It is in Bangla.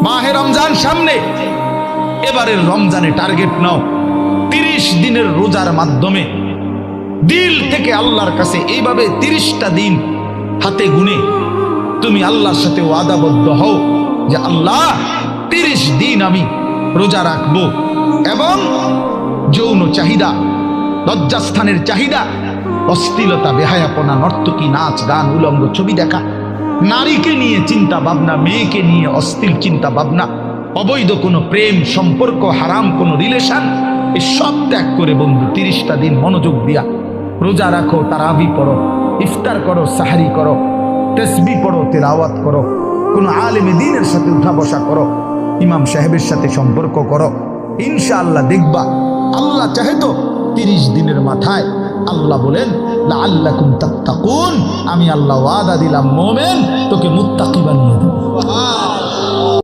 মাহে রমজান সামনে, এবারের রমজানে টার্গেট নাও 30 দিনের রোজার মাধ্যমে দিল থেকে আল্লাহর কাছে এইভাবে 30টা দিন হাতে গুনে তুমি আল্লাহর সাথে ওয়াদাবদ্ধ হও যে আল্লাহ 30 দিন আমি রোজা রাখবো। এবং যৌন চাহিদা, লজ্জাস্থানের চাহিদা, অশ্লীলতা, বেহায়াপনা, নর্তকী, নাচ গান, উলঙ্গ ছবি দেখা, নারীকে নিয়ে চিন্তা ভাবনা, মেয়েকে নিয়ে অশ্লীল চিন্তা ভাবনা, অবৈধ কোনো প্রেম সম্পর্ক, হারাম কোনো রিলেশন, এই সব ত্যাগ করে বন্ধু 30টা দিন মনোযোগ দিয়া রোজা রাখো, তারাবি পড়ো, ইফতার করো, সাহারি করো, তাসবিহ পড়ো, তেলাওয়াত করো, কোনো আলেমে দ্বীনের সাথে উঠা বসা করো, ইমাম সাহেবের সাথে সম্পর্ক করো। ইনশাআল্লাহ দেখবা আল্লাহ চাহে তো 30 দিনের মাথায় আল্লাহ বলেন লাআল্লাকুম তাত্তাকুন, আমি আল্লাহ ওয়াদা দিলাম মোমেন তোকে মুত্তাকি বানিয়ে দেব।